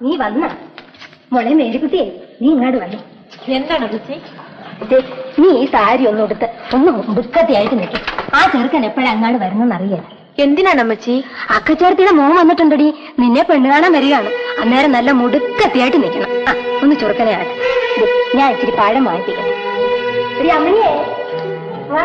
നീ വന്ന മോളെ മേരിക്കുട്ടിയെ നീ ഇങ്ങോട്ട് വന്നേ. എന്താണ് അമ്മച്ചി? നീ ഈ സാരി ഒന്നും എടുത്ത് ഒന്ന് ബുക്കത്തിയായിട്ട് നിൽക്കും. ആ ചെറുക്കൻ എപ്പോഴാ അങ്ങാട് വരുന്നെന്ന് അറിയാം. എന്തിനാണ് അമ്മച്ചി? അക്കച്ചേർത്തിയുടെ മോൻ വന്നിട്ടുണ്ടടി, നിന്നെ പെണ്ണ് കാണാൻ വരികയാണ്. അന്നേരം നല്ല മുടുക്കത്തിയായിട്ട് നിൽക്കണം. ആ ഒന്ന് ചെറുക്കനെ ആട്ടെ. ഞാൻ ഇച്ചിരി പഴം വാങ്ങിപ്പിക്കട്ടെ. ഒരു അമ്മയെ വാ.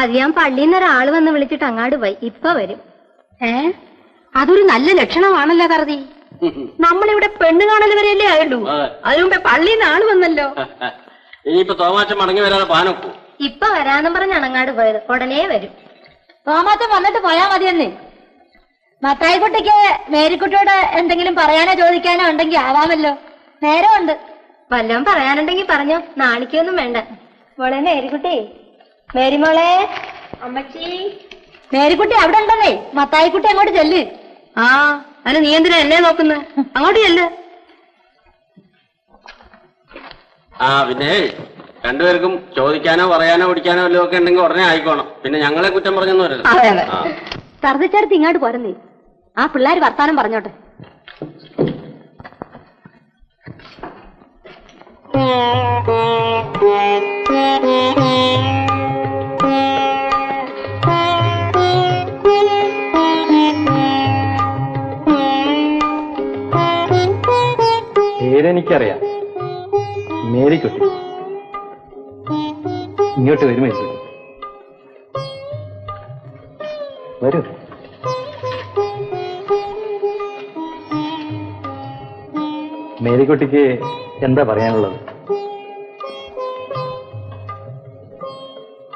അത് ഞാൻ പള്ളിയിൽ നിന്ന് ഒരാള് വന്ന് വിളിച്ചിട്ട് അങ്ങാട് പോയി. ഇപ്പൊ വരും. അതൊരു നല്ല ലക്ഷണമാണല്ലോ കറുതി. നമ്മളിവിടെ പെണ്ണ് കാണൽ വരെയല്ലേ ആയുള്ളൂ, അതിനു മുമ്പേ പള്ളിയിൽ നിന്ന് ആള് വന്നല്ലോ. ഇനിയിപ്പോ തോമാച്ചൻ മടങ്ങി വരാതെ പാനൊക്കൂ. ഇപ്പൊ വരാന്നും പറഞ്ഞ് അങ്ങാട് പോയത്. ഉടനെ വരും. തോമാച്ചൻ വന്നിട്ട് പോയാ മതിയെന്നേ. മത്തായിക്കുട്ടിക്ക് മേരിക്കുട്ടിയോട് എന്തെങ്കിലും പറയാനോ ചോദിക്കാനോ ഉണ്ടെങ്കിൽ ആവാമല്ലോ, നേരമുണ്ട്. വല്ലതും പറയാനുണ്ടെങ്കിൽ പറഞ്ഞോ, നാണിക്കൊന്നും വേണ്ട. മോളെ മേരിക്കുട്ടി, മേരിമോളെ. അമ്മച്ചി, മേരിക്കുട്ടി അവിടെ ഉണ്ടെന്നേ. മത്തായിക്കുട്ടി അങ്ങോട്ട് ചെല്ല്. ആ അതിന് നീ എന്തിനാ എന്നെ നോക്കുന്നത്? അങ്ങോട്ട് ചെല്ല്. പിന്നെ രണ്ടുപേർക്കും ചോദിക്കാനോ പറയാനോ പിടിക്കാനോ വല്ലതും ഒക്കെ ഉണ്ടെങ്കിൽ ഉടനെ ആയിക്കോണം. പിന്നെ ഞങ്ങളെ കുറ്റം പറഞ്ഞൊന്നും വരരുത്. സർദിച്ചടുത്ത് ഇങ്ങോട്ട് പോരുന്നേ. ആ പിള്ളേര് വർത്താനം പറഞ്ഞോട്ടെ. പേരെനിക്കറിയാം, മേരിക്കുട്ടി. ഇങ്ങോട്ട് വരും വരൂ. മേരിക്കുട്ടിക്ക് എന്താ പറയാനുള്ളത്?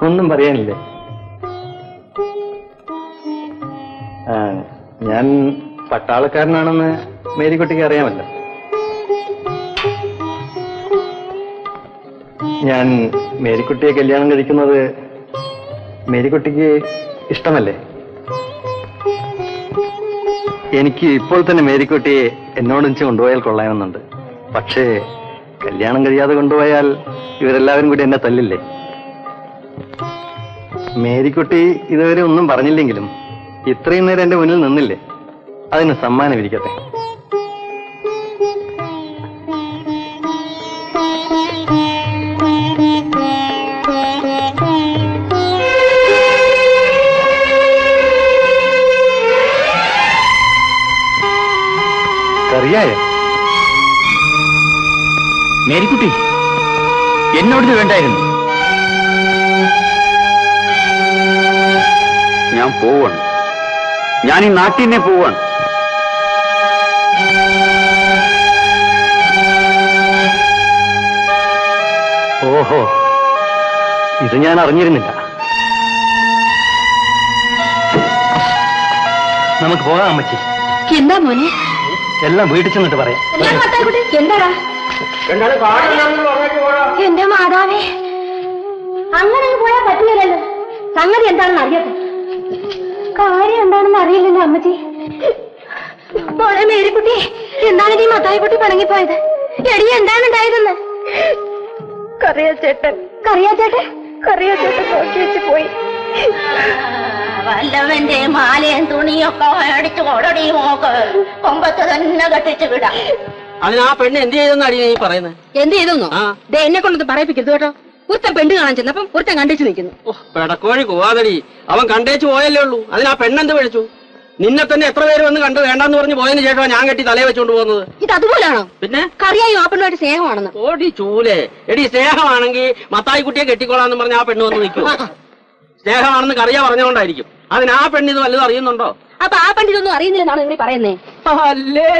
ഒന്നും പറയാനില്ലേ? ഞാൻ പട്ടാളക്കാരനാണെന്ന് മേരിക്കുട്ടിക്ക് അറിയാമല്ലോ. ഞാൻ മേരിക്കുട്ടിയെ കല്യാണം കഴിക്കുന്നത് മേരിക്കുട്ടിക്ക് ഇഷ്ടമല്ലേ? എനിക്ക് ഇപ്പോൾ തന്നെ മേരിക്കുട്ടിയെ എന്നോടൊന്നിച്ച് കൊണ്ടുപോയാൽ കൊള്ളാമെന്നുണ്ട്. പക്ഷേ കല്യാണം കഴിയാതെ കൊണ്ടുപോയാൽ ഇവരെല്ലാവരും കൂടി എന്നെ തല്ലില്ലേ? മേരിക്കുട്ടി ഇതുവരെ ഒന്നും പറഞ്ഞില്ലെങ്കിലും ഇത്രയും നേരം എന്റെ മുന്നിൽ നിന്നില്ലേ, അതിന് സമ്മാനം ഇരിക്കട്ടെ. അറിയായോ മേരിക്കുട്ടി, എന്നോടിത് വേണ്ടായിരുന്നു. ഞാൻ പോവാണ്. ഞാൻ ഈ നാട്ടിൽ തന്നെ പോവാണ്. ഓഹോ, ഇത് ഞാൻ അറിഞ്ഞിരുന്നില്ല. നമുക്ക് പോകാം അമ്മച്ചി. എന്താ മോനെ? എല്ലാം വീട്ടിൽ ചെന്നിട്ട് പറയാം. എന്താടാ? എന്റെ മാതാവേ, അങ്ങനെ പോയാൽ പറ്റില്ലല്ലോ. സംഗതി എന്താണെന്ന് അറിയട്ടെ. കാര്യം എന്താണെന്ന് അറിയില്ലല്ലോ അമ്മച്ചി. മോളെ മേരിക്കുട്ടി, എന്താണ് നീ മത്തായിക്കുട്ടി പണങ്ങിപ്പോയത്? എടി എന്താണ് ഉണ്ടായതെന്ന്? കറിയാച്ചേട്ടൻ നോക്കി വെച്ച് പോയി. വല്ലവന്റെ മാലയും തുണിയൊക്കെ അടിച്ചു കൊടടി മോക്ക് കൊമ്പത്ത് തന്നെ കെട്ടിച്ചു വിടാം. അതിന് ആ പെണ്ണ് എന്ത് ചെയ്തെന്ന് അടി നീ പറയുന്നത്? എന്ത് ചെയ്തെന്നോ? എന്നെ കൊണ്ടൊന്ന് പറയിപ്പിക്കരുത് കേട്ടോ. ഒരുത്തൻ പെണ്ണ് കാണാൻ ചെന്നപ്പം ഒരുത്തൻ കണ്ടേച്ചു നിൽക്കുന്നു. പെടക്കോഴി പോവാതടി, അവൻ കണ്ടേച്ചു പോയല്ലേ ഉള്ളൂ. അതിന് ആ പെണ്ണെന്ത് വിളിച്ചു? നിന്നെ തന്നെ എത്ര പേര് വന്ന് കണ്ട് വേണ്ടെന്ന് പറഞ്ഞ് പോയതിന് ശേഷം ഞാൻ കെട്ടി തലയെ വെച്ചോണ്ട് പോകുന്നത്. ഇത് അതുപോലാണോ? പിന്നെ കറിയായും ആ പെണ്ണുമായിട്ട് സ്നേഹമാണെന്ന്. ഓടി ചൂലേ. എടി സ്നേഹമാണെങ്കിൽ മത്തായിക്കുട്ടിയെ കെട്ടിക്കോളാന്ന് പറഞ്ഞ ആ പെണ്ണ് വന്ന് നിൽക്കും. സ്നേഹമാണെന്ന് കറിയ പറഞ്ഞുകൊണ്ടായിരിക്കും. അതിന് ആ പെണ്ണിത് വല്ലതും അറിയുന്നുണ്ടോ? അപ്പൊ ആ പണ്ടിതൊന്നും അറിയുന്നില്ലെന്നാണ് നിങ്ങൾ പറയുന്നേ? അല്ലേ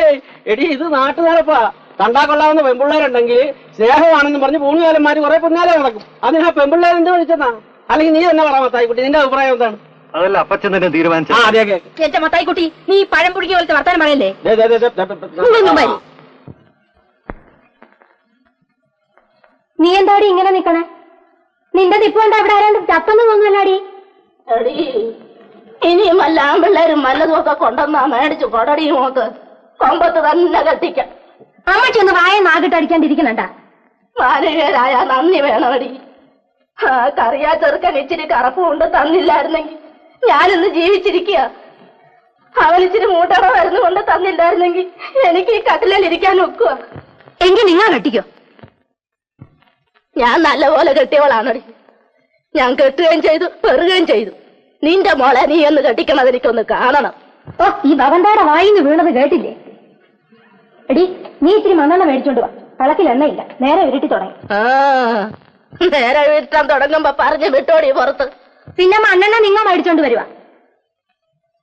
എടി, ഇത് നാട്ടുകാരപ്പാ. കണ്ടാ കൊള്ളാവുന്ന പെൺപിള്ളേരുണ്ടെങ്കിൽ സ്നേഹമാണെന്ന് പറഞ്ഞ് പൂണുകാലന്മാര് കുറെ പിന്നാലെ നടക്കും. അതിനാ പെൺപിള്ളേർ എന്ത് വിളിച്ചെന്നാ? അല്ലെങ്കിൽ നീ തന്നെ പറ മത്തായിക്കുട്ടി, നിന്റെ അഭിപ്രായം എന്താണ്? അതല്ല അപ്പച്ചൻ തന്നെ തീരുമാനിച്ചു. അതെ. എന്റെ മത്തായിക്കുട്ടി, നീ പഴം പുടിക്കുക പോലത്തെ വർത്താനം പറയല്ലേ? നീ എന്താടി ഇങ്ങനെ നിക്കണേ? നിന്റെ നിപ്പുണ്ട് അവിടെ ആരാണ്ട് ചത്തൊന്നും തോന്നുന്നല്ലാടി. എടീ, ഇനിയും വല്ല ആമ്പിള്ളേരും വല്ലതും ഒക്കെ കൊണ്ടുവന്നാ മേടിച്ചു കൊടടി മോക്ക്. കൊമ്പത്ത് തന്നെ കത്തിക്കാം. അമ്മച്ചി ഒന്ന് വായ നാകിട്ടടിക്കാണ്ടിരിക്കണണ്ട. മാനവീയരായ നന്ദി വേണമടി. ആ കറിയാ ചെറുക്കൻ ഇച്ചിരി കറപ്പ് കൊണ്ട് തന്നില്ലായിരുന്നെങ്കിൽ ഞാനിന്ന് ജീവിച്ചിരിക്കുക. അവനിച്ചിരി മൂട്ടട മരുന്ന് കൊണ്ട് തന്നില്ലായിരുന്നെങ്കിൽ എനിക്ക് ഈ കട്ടിലിൽ ഇരിക്കാൻ ഒക്കുക. എങ്കിൽ നിങ്ങൾ കെട്ടിക്കോ. ഞാൻ നല്ലപോലെ കെട്ടിയവളാണടി. ഞാൻ കെട്ടുകയും ചെയ്തു, പെറുകയും ചെയ്തു. നിന്റെ മോളെ നീ ഒന്ന് കെട്ടിക്കണത് എനിക്കൊന്ന് കാണണം. ഓ, ഈ ഭവന്താടെ വായിന്ന് വീണത് കേട്ടില്ലേ? എടി, നീ ഇത്തിരി മണ്ണെണ്ണ മേടിച്ചോണ്ട് വാ. കളക്കിൽ എണ്ണയില്ല, നേരെ ഉരുട്ടി തുടങ്ങി. നേരെ വീട്ടാൻ തുടങ്ങുമ്പോ പറഞ്ഞു വിട്ടോടി പുറത്ത്. പിന്നെ മണ്ണെണ്ണ നിങ്ങൾ മേടിച്ചോണ്ട് വരുവാ.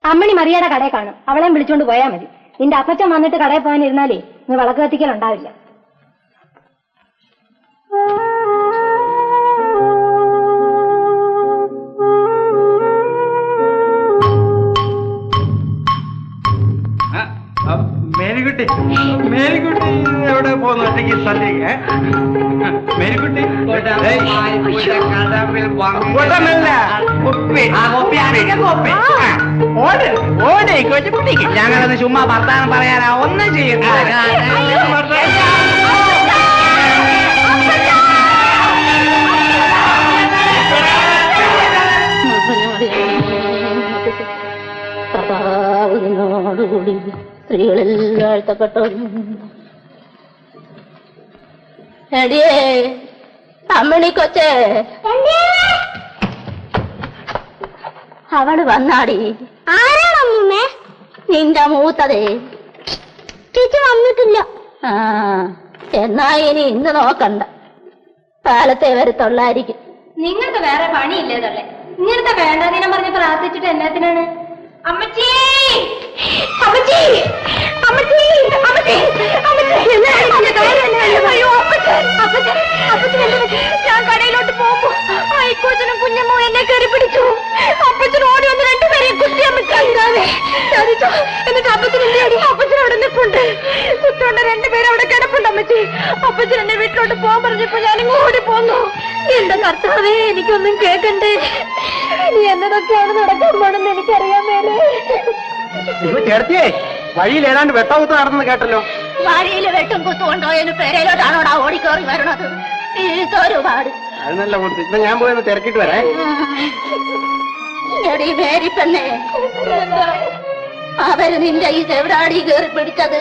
അമ്മണി മറിയയുടെ കടയിൽ കാണും, അവളെ വിളിച്ചോണ്ട് പോയാ മതി. നിന്റെ അപ്പച്ചൻ വന്നിട്ട് കടയിൽ പോകാനിരുന്നാലേ നീ വിളക്ക് കത്തിക്കലുണ്ടാവില്ല. മേരിക്കുട്ടി, മേരിക്കുട്ടി എവിടെ പോകുന്നു? ഒറ്റയ്ക്ക് സ്ഥലത്തേക്ക്. മേരിക്കുട്ടി ഞങ്ങളൊന്ന് ചുമ്മാ വർത്താനം പറയാനാ, ഒന്നും ചെയ്യുന്ന കർത്താവിനോടുകൂടി സ്ത്രീകളിൽ വാഴ്ത്തപ്പെട്ടു. എടിയേ അമ്മണി കൊച്ചേ, അവള് വന്നാടി. ആരാണമ്മേ? നിന്റെ മൂത്തതേ. ചേച്ചി വന്നിട്ടില്ല. ആ, എന്നാ ഇനി ഇന്ന് നോക്കണ്ട, കാലത്തെ വരത്തുള്ളായിരിക്കും. നിങ്ങൾക്ക് വേറെ പണിയില്ലേതല്ലേ? ഇങ്ങനത്തെ വേണ്ടാതിനം പറഞ്ഞ് പ്രാർത്ഥിച്ചിട്ട് എന്നാത്തിനാണ്? അമ്മച്ചി, അമ്മച്ചി, അമ്മച്ചി, അമ്മച്ചി, ഞാൻ കടയിലോട്ട് പോകുമ്പോ അയക്കോച്ചനും കുഞ്ഞമ്മോ എന്നെ കയറി പിടിച്ചു. അപ്പച്ചൻ ഓടി വന്ന് രണ്ടുപേരെയും കുത്തി അമ്മച്ചാതെ ചതിച്ചു. എന്നിട്ട് അപ്പച്ചൻ എന്റെ അടി. അപ്പച്ചൻ അവിടെ നിൽപ്പുണ്ട്, കുത്തോണ്ട് രണ്ടുപേരും അവിടെ കിടപ്പുണ്ട്. അമ്മച്ചി, അപ്പച്ചൻ എന്നെ വീട്ടിലോട്ട് പോകാൻ പറഞ്ഞപ്പോ ഞാനിങ്ങ് ഓടി പോന്നു. എന്റെ കർത്താവേ, എനിക്കൊന്നും കേൾക്കണ്ടേ? നീ എന്നതൊക്കെയാണ് നടക്കാൻ പോണെന്ന് എനിക്കറിയാൻ മേലെ. ചേർത്തിയേ, വഴിയിൽ ഏതാണ്ട് വെട്ടകുത്ത് നടന്നു കേട്ടല്ലോ. വഴിയിൽ വെട്ടും കുത്തുകൊണ്ടോയതിന് പെരയിലോട്ടാണോടാ ഓടിക്കേറി വരണത്? ഒരുപാട്. അത് നല്ല കുട്ടി. ഇപ്പൊ ഞാൻ പോയെന്ന് തിരക്കിട്ട് വരാം. എടി മേരി പെണ്ണേ, അവര് നിന്റെ ഈ ചെവിടാടി കയറി പിടിച്ചത്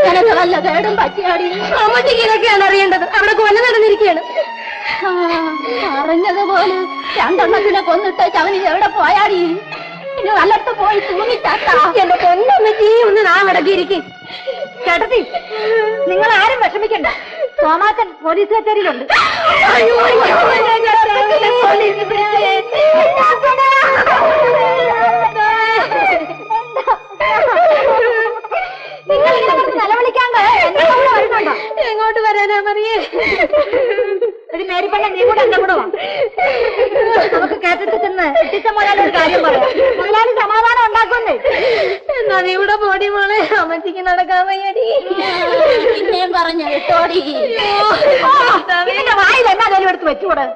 നിനക്ക് വല്ല കേടും പറ്റിയാടി? അമ്മച്ചിക്ക് ഇതൊക്കെയാണ് അറിയേണ്ടത്. അവിടെ കൊല നടന്നിരിക്കുകയാണ്. അറിഞ്ഞതുപോലെ രണ്ടെണ്ണത്തിനെ കൊന്നിട്ട് അവന് എവിടെ പോയാടി? ഇനി വല്ലത്ത് പോയി തൂങ്ങിച്ചാട്ടാ. എന്റെ പൊന്നമ്മച്ചി, ഒന്ന് നാം അടക്കിയിരിക്കും. ചേട്ടത്തി, നിങ്ങൾ ആരും വിഷമിക്കണ്ട. സോമാക്കൻ പോലീസ് കച്ചേരിയിലുണ്ട്. നിങ്ങൾ നിലവിളിക്കാണ്ട് വരുന്നുണ്ടോ? എങ്ങോട്ട് വരാനാ മറിയേ? ഒരു മേരിപ്പണ്ണ, നീ കൂടെ എന്റെ കൂടെ വാ. നമുക്ക് കേട്ടിട്ട് ചെന്ന് എത്തിച്ച മുതലാളി ഒരു കാര്യം പറയാം. മുതലാളി സമാധാനം ഉണ്ടാക്കുന്നേ. എന്നാ നീ ഇവിടെ പോടി മോളെ, അമ്മച്ചിക്ക് നടക്കാൻ വയ്യടി. പിന്നെയും പറഞ്ഞു കേട്ടോടി. നിന്റെ വായിൽ എന്നാ ജോലി എടുത്ത് വെച്ചുകൂടെ?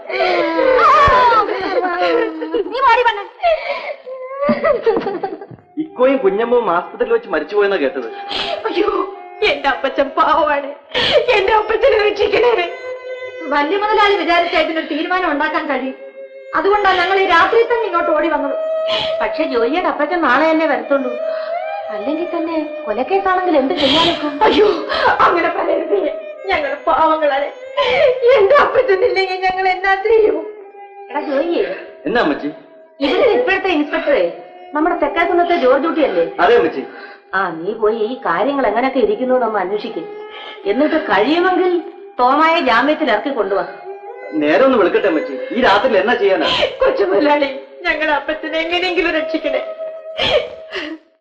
നീ പോടി പണ്ണ. ഇക്കോയും കുഞ്ഞമ്മവും ആസ്പത്രിയിൽ വെച്ച് മരിച്ചുപോയെന്നാ കേട്ടത്. അയ്യോ, എന്റെ അപ്പച്ചൻ പാവാണ്. എന്റെ അപ്പച്ചനെ രക്ഷിക്കണേ. വലിയ മുതലാളി വിചാരിച്ച ഇതിനൊരു തീരുമാനം ഉണ്ടാക്കാൻ കഴിയും. അതുകൊണ്ടാണ് ഞങ്ങൾ ഈ രാത്രി തന്നെ ഇങ്ങോട്ട് ഓടി വന്നത്. പക്ഷെ ജോയിയുടെ അപ്പച്ചൻ നാളെ തന്നെ വരത്തുള്ളൂ. അല്ലെങ്കിൽ തന്നെ കൊലക്കേസാണെങ്കിൽ എന്ത് ചെയ്യാനൊക്കും? അയ്യോ, അങ്ങനെ പറയരുത്. ഞങ്ങൾ പാവങ്ങളാണ്. എന്റെ അപ്പച്ചനില്ലെങ്കിൽ ഞങ്ങൾ എന്നാ ചെയ്യും? എടാ ജോയിയെ, എന്നാ അമ്മച്ചി? ഇവിടുത്തെ ഇപ്പോഴത്തെ ഇൻസ്പെക്ടറെ നമ്മുടെ തെക്കാക്കുന്നത്തെ ജോർജ് കുട്ടിയല്ലേ? അതെ അമ്മച്ചി. നീ പോയി ഈ കാര്യങ്ങൾ എങ്ങനെയൊക്കെ ഇരിക്കുന്നു നമ്മൾ അന്വേഷിക്കും. എന്നിട്ട് കഴിയുമെങ്കിൽ തോമായ ജാമ്യത്തിൽ ഇറക്കി കൊണ്ടുപോവാ. നേരെ ഒന്ന് വെളുക്കട്ടെ അമ്മച്ചി. ഈ രാത്രിയിൽ എന്നാ ചെയ്യാനാ? കൊച്ചു മുതലാളി, ഞങ്ങളുടെ അപ്പച്ചനെ എങ്ങനെയെങ്കിലും രക്ഷിക്കും.